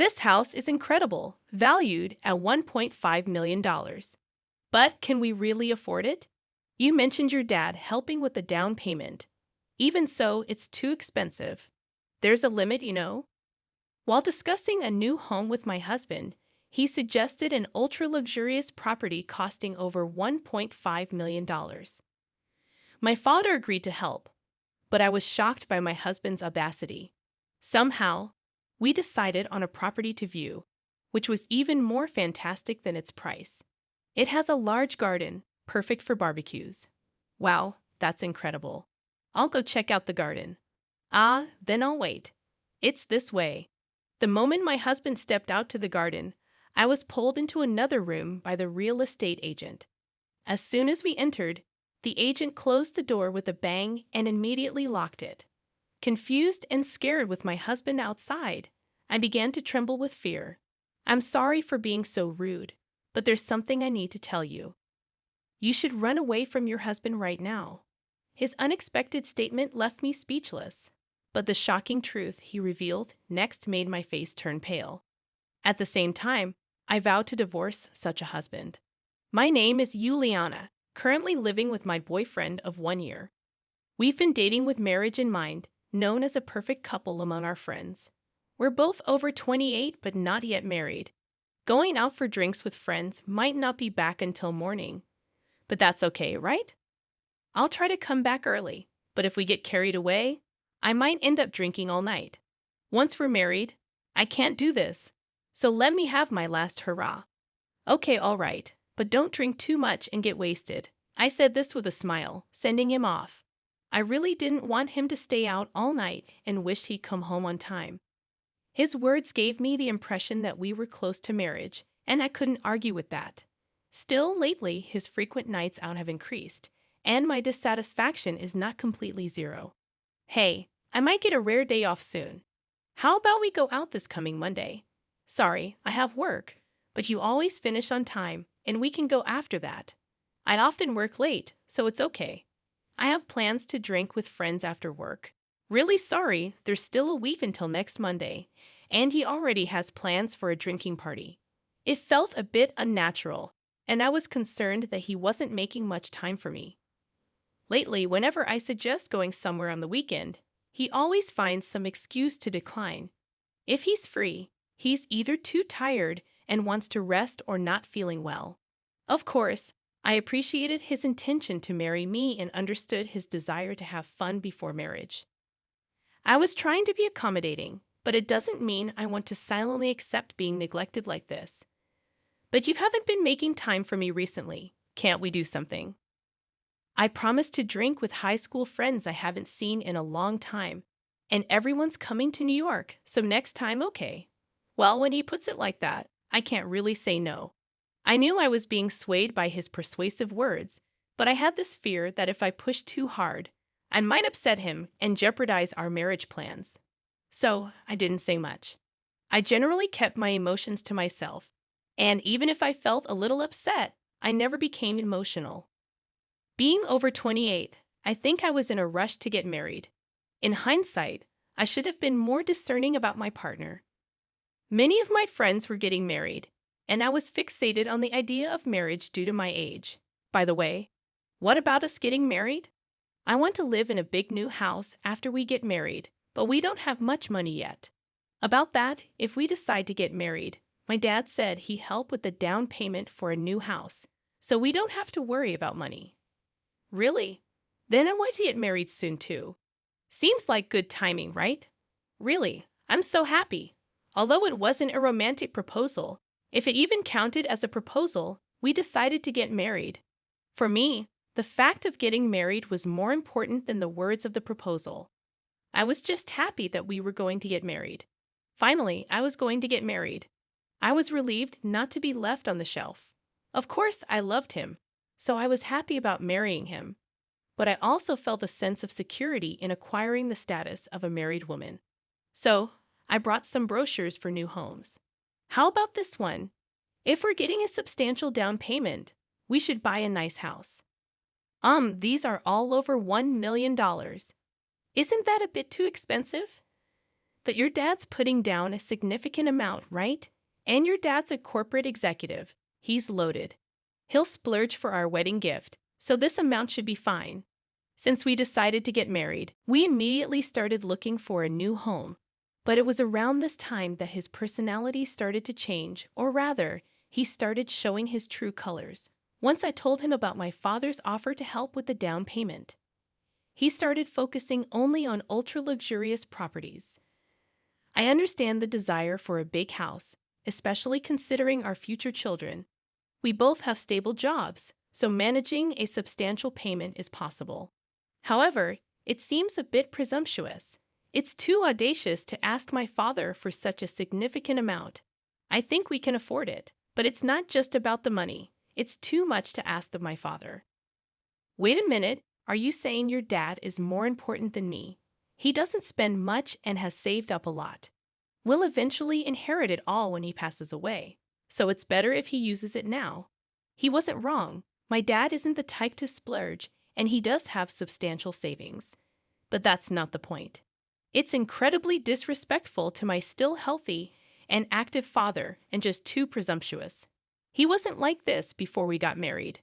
This house is incredible, valued at $1.5 million. But can we really afford it? You mentioned your dad helping with the down payment. Even so, it's too expensive. There's a limit, you know? While discussing a new home with my husband, he suggested an ultra-luxurious property costing over $1.5 million. My father agreed to help, but I was shocked by my husband's audacity. Somehow, we decided on a property to view, which was even more fantastic than its price. It has a large garden, perfect for barbecues. Wow, that's incredible. I'll go check out the garden. Ah, then I'll wait. It's this way. The moment my husband stepped out to the garden, I was pulled into another room by the real estate agent. As soon as we entered, the agent closed the door with a bang and immediately locked it. Confused and scared with my husband outside, I began to tremble with fear. I'm sorry for being so rude, but there's something I need to tell you. You should run away from your husband right now. His unexpected statement left me speechless, but the shocking truth he revealed next made my face turn pale. At the same time, I vowed to divorce such a husband. My name is Juliana, currently living with my boyfriend of 1 year. We've been dating with marriage in mind, known as a perfect couple among our friends. We're both over 28 but not yet married. Going out for drinks with friends might not be back until morning. But that's okay, right? I'll try to come back early, but if we get carried away, I might end up drinking all night. Once we're married, I can't do this, so let me have my last hurrah. Okay, all right, but don't drink too much and get wasted. I said this with a smile, sending him off. I really didn't want him to stay out all night and wished he'd come home on time. His words gave me the impression that we were close to marriage, and I couldn't argue with that. Still, lately, his frequent nights out have increased, and my dissatisfaction is not completely zero. Hey, I might get a rare day off soon. How about we go out this coming Monday? Sorry, I have work, but you always finish on time, and we can go after that. I'd often work late, so it's okay. I have plans to drink with friends after work. Really sorry, there's still a week until next Monday, and he already has plans for a drinking party. It felt a bit unnatural, and I was concerned that he wasn't making much time for me. Lately, whenever I suggest going somewhere on the weekend, he always finds some excuse to decline. If he's free, he's either too tired and wants to rest or not feeling well. Of course, I appreciated his intention to marry me and understood his desire to have fun before marriage. I was trying to be accommodating, but it doesn't mean I want to silently accept being neglected like this. But you haven't been making time for me recently. Can't we do something? I promised to drink with high school friends I haven't seen in a long time, and everyone's coming to New York, so next time, okay. Well, when he puts it like that, I can't really say no. I knew I was being swayed by his persuasive words, but I had this fear that if I pushed too hard, I might upset him and jeopardize our marriage plans. So I didn't say much. I generally kept my emotions to myself, and even if I felt a little upset, I never became emotional. Being over 28, I think I was in a rush to get married. In hindsight, I should have been more discerning about my partner. Many of my friends were getting married, and I was fixated on the idea of marriage due to my age. By the way, what about us getting married? I want to live in a big new house after we get married, but we don't have much money yet. About that, if we decide to get married, my dad said he'd help with the down payment for a new house, so we don't have to worry about money. Really? Then I want to get married soon too. Seems like good timing, right? Really, I'm so happy. Although it wasn't a romantic proposal, if it even counted as a proposal, we decided to get married. For me, the fact of getting married was more important than the words of the proposal. I was just happy that we were going to get married. Finally, I was going to get married. I was relieved not to be left on the shelf. Of course, I loved him, so I was happy about marrying him. But I also felt a sense of security in acquiring the status of a married woman. So, I brought some brochures for new homes. How about this one? If we're getting a substantial down payment, we should buy a nice house. These are all over $1 million. Isn't that a bit too expensive? But your dad's putting down a significant amount, right? And your dad's a corporate executive. He's loaded. He'll splurge for our wedding gift, so this amount should be fine. Since we decided to get married, we immediately started looking for a new home. But it was around this time that his personality started to change, or rather, he started showing his true colors. Once I told him about my father's offer to help with the down payment, he started focusing only on ultra-luxurious properties. I understand the desire for a big house, especially considering our future children. We both have stable jobs, so managing a substantial payment is possible. However, it seems a bit presumptuous. It's too audacious to ask my father for such a significant amount. I think we can afford it, but it's not just about the money. It's too much to ask of my father. Wait a minute, are you saying your dad is more important than me? He doesn't spend much and has saved up a lot. We'll eventually inherit it all when he passes away, so it's better if he uses it now. He wasn't wrong. My dad isn't the type to splurge, and he does have substantial savings. But that's not the point. It's incredibly disrespectful to my still healthy and active father and just too presumptuous. He wasn't like this before we got married.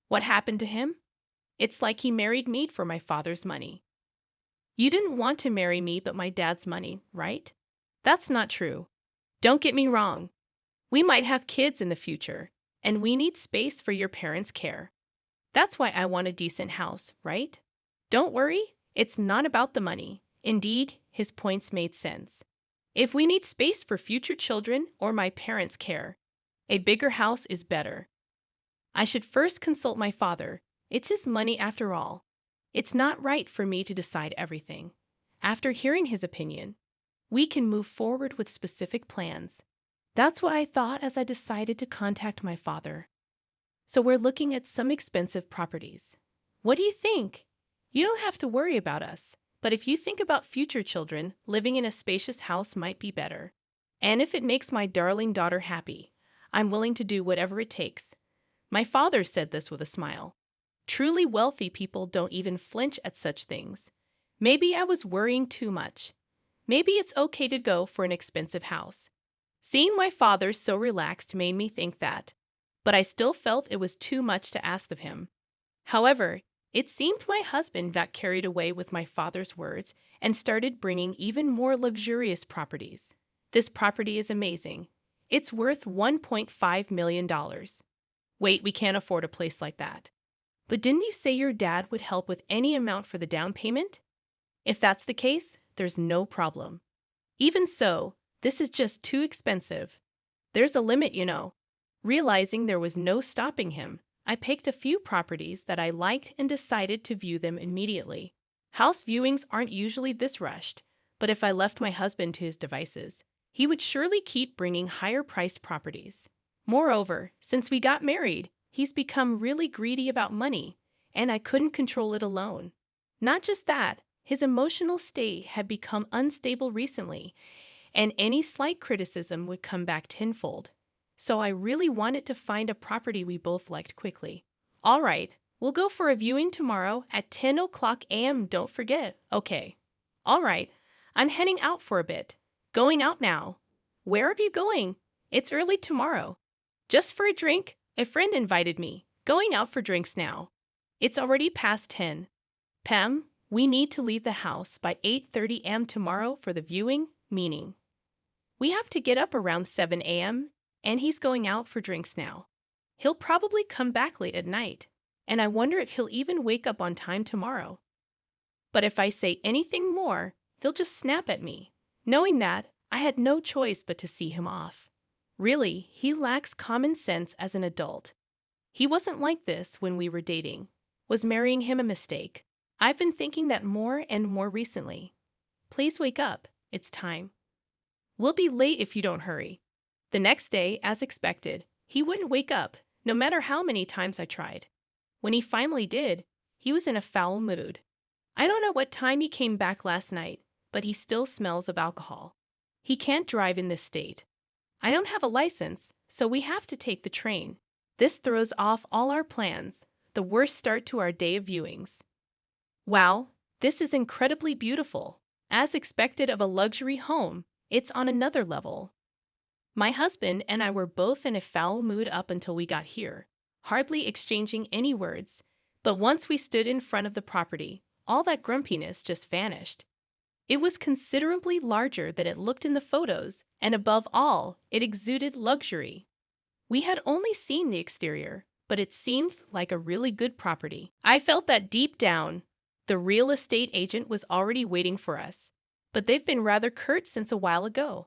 What happened to him? It's like he married me for my father's money. You didn't want to marry me but my dad's money, right? That's not true. Don't get me wrong. We might have kids in the future, and we need space for your parents' care. That's why I want a decent house, right? Don't worry, it's not about the money. Indeed, his points made sense. If we need space for future children or my parents' care, a bigger house is better. I should first consult my father. It's his money after all. It's not right for me to decide everything. After hearing his opinion, we can move forward with specific plans. That's what I thought as I decided to contact my father. So we're looking at some expensive properties. What do you think? You don't have to worry about us, but if you think about future children, living in a spacious house might be better. And if it makes my darling daughter happy, I'm willing to do whatever it takes. My father said this with a smile. Truly wealthy people don't even flinch at such things. Maybe I was worrying too much. Maybe it's okay to go for an expensive house. Seeing my father so relaxed made me think that, but I still felt it was too much to ask of him. However, it seemed my husband got carried away with my father's words and started bringing even more luxurious properties. This property is amazing. It's worth $1.5 million. Wait, we can't afford a place like that. But didn't you say your dad would help with any amount for the down payment? If that's the case, there's no problem. Even so, this is just too expensive. There's a limit, you know. Realizing there was no stopping him, I picked a few properties that I liked and decided to view them immediately. House viewings aren't usually this rushed, but if I left my husband to his devices, he would surely keep bringing higher-priced properties. Moreover, since we got married, he's become really greedy about money, and I couldn't control it alone. Not just that, his emotional state had become unstable recently, and any slight criticism would come back tenfold. So I really wanted to find a property we both liked quickly. All right, we'll go for a viewing tomorrow at 10 o'clock a.m., don't forget. Okay. All right, I'm heading out for a bit. Going out now. Where are you going? It's early tomorrow. Just for a drink? A friend invited me. Going out for drinks now. It's already past 10. Pam, we need to leave the house by 8:30 a.m. tomorrow for the viewing, meaning we have to get up around 7 a.m., and he's going out for drinks now. He'll probably come back late at night, and I wonder if he'll even wake up on time tomorrow. But if I say anything more, he'll just snap at me. Knowing that, I had no choice but to see him off. Really, he lacks common sense as an adult. He wasn't like this when we were dating. Was marrying him a mistake? I've been thinking that more and more recently. Please wake up. It's time. We'll be late if you don't hurry. The next day, as expected, he wouldn't wake up, no matter how many times I tried. When he finally did, he was in a foul mood. I don't know what time he came back last night, but he still smells of alcohol. He can't drive in this state. I don't have a license, so we have to take the train. This throws off all our plans, the worst start to our day of viewings. Wow, this is incredibly beautiful. As expected of a luxury home, it's on another level. My husband and I were both in a foul mood up until we got here, hardly exchanging any words. But once we stood in front of the property, all that grumpiness just vanished. It was considerably larger than it looked in the photos, and above all, it exuded luxury. We had only seen the exterior, but it seemed like a really good property. I felt that deep down, the real estate agent was already waiting for us, but they've been rather curt since a while ago.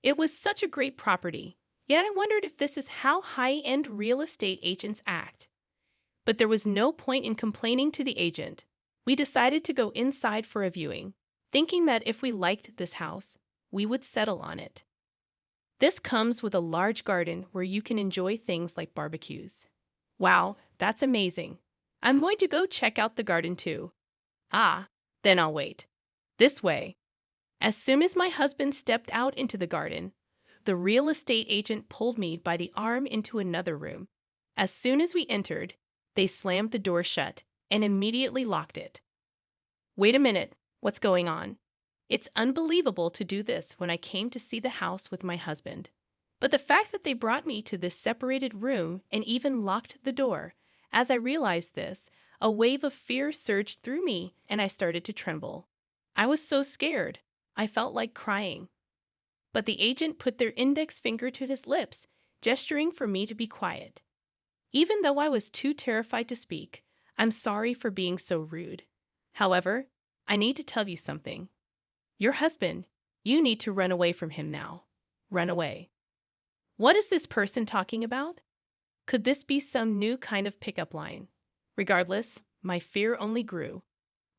It was such a great property, yet I wondered if this is how high-end real estate agents act. But there was no point in complaining to the agent. We decided to go inside for a viewing, thinking that if we liked this house, we would settle on it. This comes with a large garden where you can enjoy things like barbecues. Wow, that's amazing. I'm going to go check out the garden too. Ah, then I'll wait. This way. As soon as my husband stepped out into the garden, the real estate agent pulled me by the arm into another room. As soon as we entered, they slammed the door shut and immediately locked it. Wait a minute, what's going on? It's unbelievable to do this when I came to see the house with my husband. But the fact that they brought me to this separated room and even locked the door, as I realized this, a wave of fear surged through me and I started to tremble. I was so scared, I felt like crying. But the agent put their index finger to his lips, gesturing for me to be quiet. Even though I was too terrified to speak, I'm sorry for being so rude. However, I need to tell you something. Your husband, you need to run away from him now. Run away. What is this person talking about? Could this be some new kind of pickup line? Regardless, my fear only grew.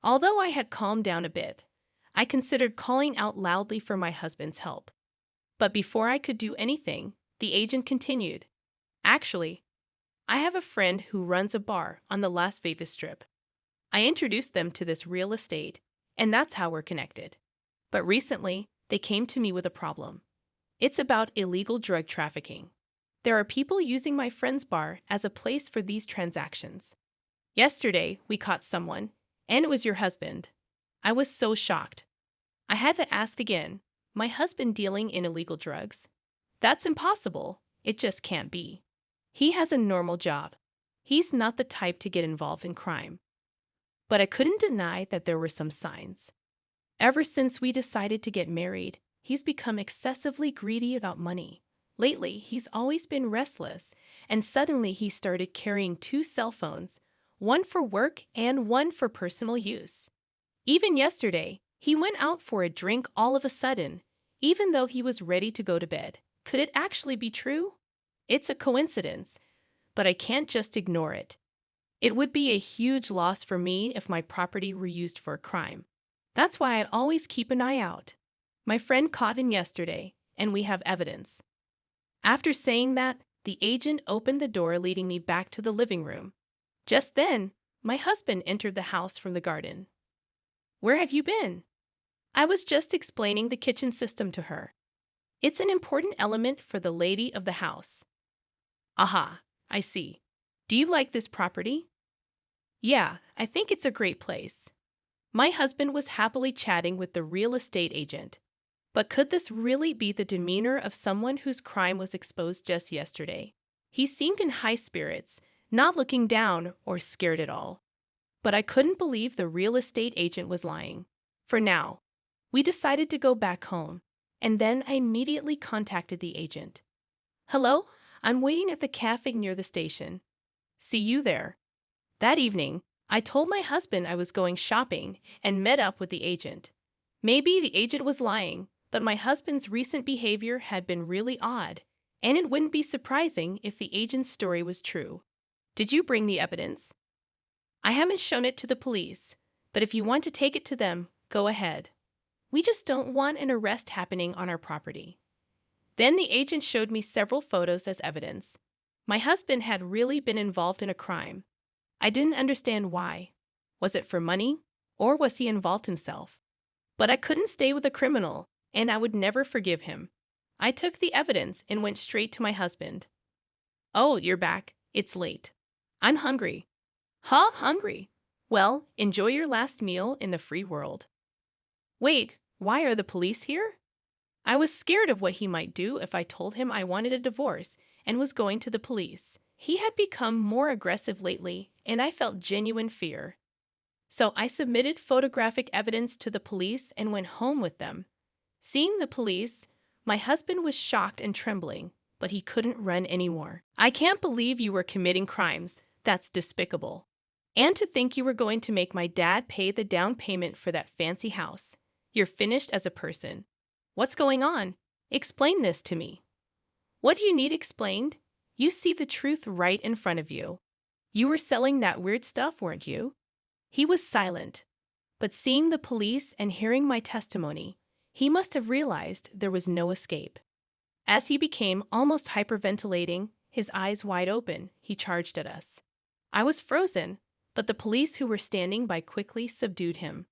Although I had calmed down a bit, I considered calling out loudly for my husband's help. But before I could do anything, the agent continued. Actually, I have a friend who runs a bar on the Las Vegas Strip. I introduced them to this real estate, and that's how we're connected. But recently, they came to me with a problem. It's about illegal drug trafficking. There are people using my friend's bar as a place for these transactions. Yesterday, we caught someone, and it was your husband. I was so shocked. I had to ask again, my husband dealing in illegal drugs? That's impossible. It just can't be. He has a normal job. He's not the type to get involved in crime. But I couldn't deny that there were some signs. Ever since we decided to get married, he's become excessively greedy about money. Lately, he's always been restless, and suddenly he started carrying 2 cell phones, one for work and one for personal use. Even yesterday, he went out for a drink all of a sudden, even though he was ready to go to bed. Could it actually be true? It's a coincidence, but I can't just ignore it. It would be a huge loss for me if my property were used for a crime. That's why I'd always keep an eye out. My friend caught him yesterday, and we have evidence. After saying that, the agent opened the door leading me back to the living room. Just then, my husband entered the house from the garden. Where have you been? I was just explaining the kitchen system to her. It's an important element for the lady of the house. Aha, I see. Do you like this property? Yeah, I think it's a great place. My husband was happily chatting with the real estate agent. But could this really be the demeanor of someone whose crime was exposed just yesterday? He seemed in high spirits, not looking down or scared at all. But I couldn't believe the real estate agent was lying. For now, we decided to go back home, and then I immediately contacted the agent. Hello, I'm waiting at the cafe near the station. See you there. That evening, I told my husband I was going shopping and met up with the agent. Maybe the agent was lying, but my husband's recent behavior had been really odd, and it wouldn't be surprising if the agent's story was true. Did you bring the evidence? I haven't shown it to the police, but if you want to take it to them, go ahead. We just don't want an arrest happening on our property. Then the agent showed me several photos as evidence. My husband had really been involved in a crime. I didn't understand why. Was it for money, or was he involved himself? But I couldn't stay with a criminal, and I would never forgive him. I took the evidence and went straight to my husband. Oh, you're back. It's late. I'm hungry. Huh? Hungry? Well, enjoy your last meal in the free world. Wait, why are the police here? I was scared of what he might do if I told him I wanted a divorce and was going to the police. He had become more aggressive lately, and I felt genuine fear. So I submitted photographic evidence to the police and went home with them. Seeing the police, my husband was shocked and trembling, but he couldn't run anymore. I can't believe you were committing crimes. That's despicable. And to think you were going to make my dad pay the down payment for that fancy house. You're finished as a person. What's going on? Explain this to me. What do you need explained? You see the truth right in front of you. You were selling that weird stuff, weren't you? He was silent, but seeing the police and hearing my testimony, he must have realized there was no escape. As he became almost hyperventilating, his eyes wide open, he charged at us. I was frozen, but the police who were standing by quickly subdued him.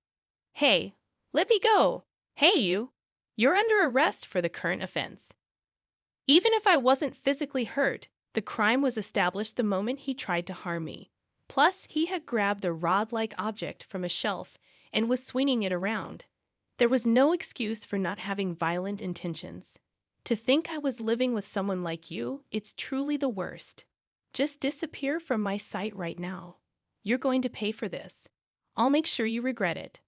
Hey, let me go! Hey, you! You're under arrest for the current offense. Even if I wasn't physically hurt, the crime was established the moment he tried to harm me. Plus, he had grabbed a rod-like object from a shelf and was swinging it around. There was no excuse for not having violent intentions. To think I was living with someone like you, it's truly the worst. Just disappear from my sight right now. You're going to pay for this. I'll make sure you regret it.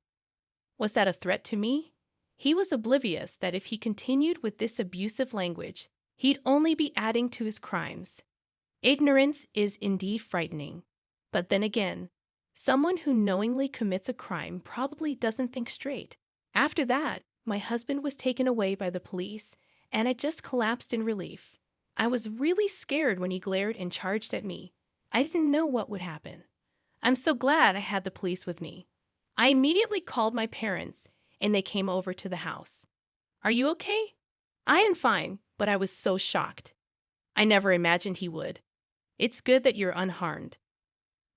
Was that a threat to me? He was oblivious that if he continued with this abusive language, he'd only be adding to his crimes. Ignorance is indeed frightening. But then again, someone who knowingly commits a crime probably doesn't think straight. After that, my husband was taken away by the police, and I just collapsed in relief. I was really scared when he glared and charged at me. I didn't know what would happen. I'm so glad I had the police with me. I immediately called my parents, and they came over to the house. Are you okay? I am fine, but I was so shocked. I never imagined he would. It's good that you're unharmed.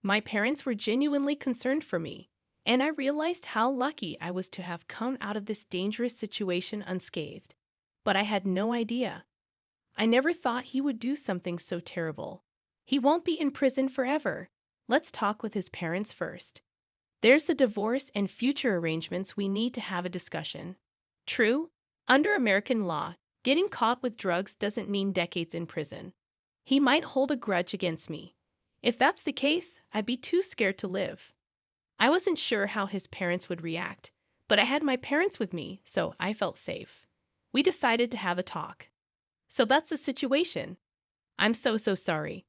My parents were genuinely concerned for me, and I realized how lucky I was to have come out of this dangerous situation unscathed. But I had no idea. I never thought he would do something so terrible. He won't be in prison forever. Let's talk with his parents first. There's the divorce and future arrangements we need to have a discussion. True, under American law, getting caught with drugs doesn't mean decades in prison. He might hold a grudge against me. If that's the case, I'd be too scared to live. I wasn't sure how his parents would react, but I had my parents with me, so I felt safe. We decided to have a talk. So that's the situation. I'm so sorry.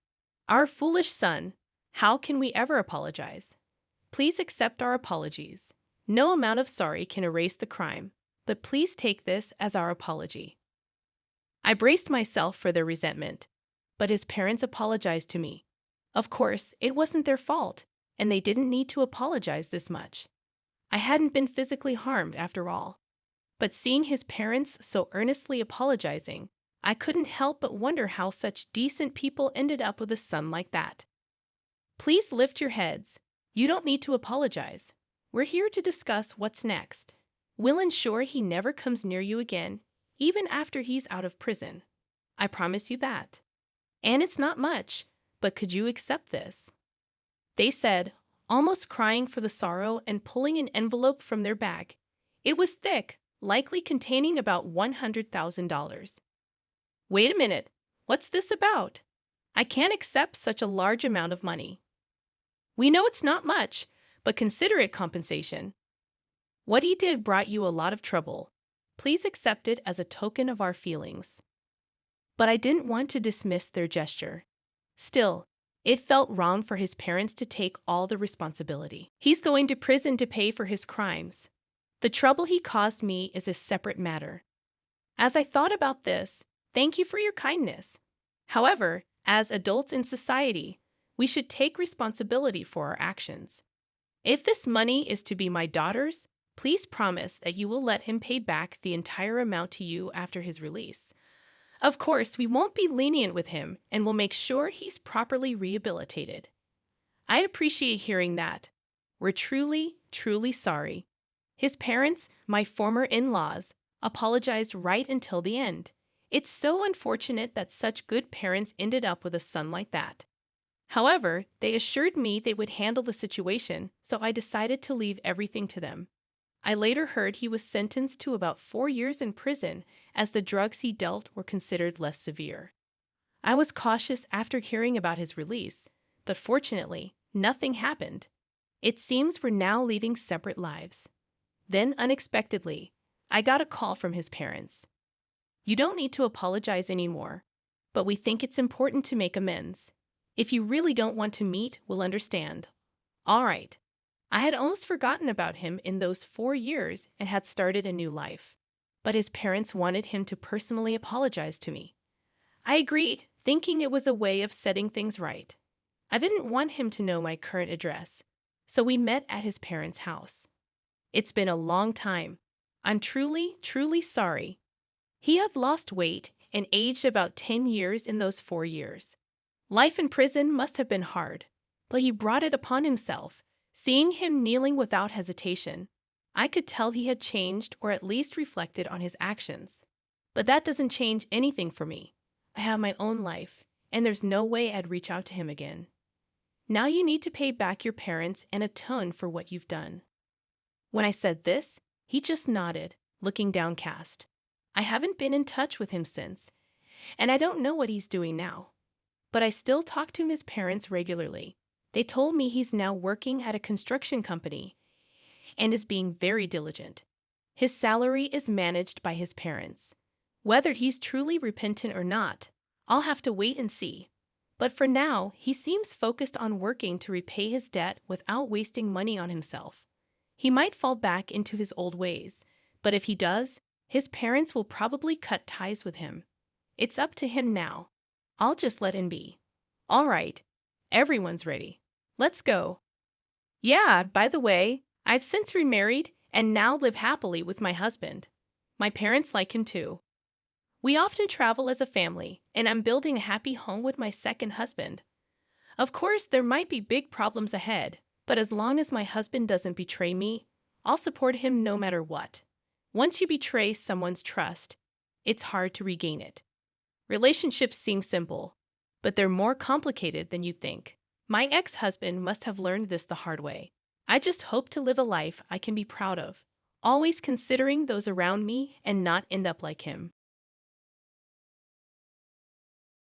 Our foolish son, how can we ever apologize? Please accept our apologies. No amount of sorry can erase the crime, but please take this as our apology. I braced myself for their resentment, but his parents apologized to me. Of course, it wasn't their fault, and they didn't need to apologize this much. I hadn't been physically harmed after all. But seeing his parents so earnestly apologizing, I couldn't help but wonder how such decent people ended up with a son like that. Please lift your heads. You don't need to apologize. We're here to discuss what's next. We'll ensure he never comes near you again, even after he's out of prison. I promise you that. And it's not much, but could you accept this? They said, almost crying for the sorrow and pulling an envelope from their bag. It was thick, likely containing about $100,000. Wait a minute, what's this about? I can't accept such a large amount of money. We know it's not much, but consider it compensation. What he did brought you a lot of trouble. Please accept it as a token of our feelings. But I didn't want to dismiss their gesture. Still, it felt wrong for his parents to take all the responsibility. He's going to prison to pay for his crimes. The trouble he caused me is a separate matter. As I thought about this, thank you for your kindness. However, as adults in society, we should take responsibility for our actions. If this money is to be my daughter's, please promise that you will let him pay back the entire amount to you after his release. Of course, we won't be lenient with him and will make sure he's properly rehabilitated. I'd appreciate hearing that. We're truly sorry. His parents, my former in-laws, apologized right until the end. It's so unfortunate that such good parents ended up with a son like that. However, they assured me they would handle the situation, so I decided to leave everything to them. I later heard he was sentenced to about 4 years in prison as the drugs he dealt were considered less severe. I was cautious after hearing about his release, but fortunately, nothing happened. It seems we're now leading separate lives. Then, unexpectedly, I got a call from his parents. You don't need to apologize anymore, but we think it's important to make amends. If you really don't want to meet, we'll understand. All right. I had almost forgotten about him in those 4 years and had started a new life. But his parents wanted him to personally apologize to me. I agreed, thinking it was a way of setting things right. I didn't want him to know my current address, so we met at his parents' house. It's been a long time. I'm truly, truly sorry. He had lost weight and aged about 10 years in those 4 years. Life in prison must have been hard, but he brought it upon himself. Seeing him kneeling without hesitation, I could tell he had changed or at least reflected on his actions. But that doesn't change anything for me. I have my own life, and there's no way I'd reach out to him again. Now you need to pay back your parents and atone for what you've done. When I said this, he just nodded, looking downcast. I haven't been in touch with him since, and I don't know what he's doing now. But I still talk to his parents regularly. They told me he's now working at a construction company and is being very diligent. His salary is managed by his parents. Whether he's truly repentant or not, I'll have to wait and see. But for now, he seems focused on working to repay his debt without wasting money on himself. He might fall back into his old ways, but if he does, his parents will probably cut ties with him. It's up to him now. I'll just let him be. All right, everyone's ready. Let's go. Yeah, by the way, I've since remarried and now live happily with my husband. My parents like him too. We often travel as a family, and I'm building a happy home with my second husband. Of course, there might be big problems ahead, but as long as my husband doesn't betray me, I'll support him no matter what. Once you betray someone's trust, it's hard to regain it. Relationships seem simple, but they're more complicated than you think. My ex-husband must have learned this the hard way. I just hope to live a life I can be proud of, always considering those around me and not end up like him.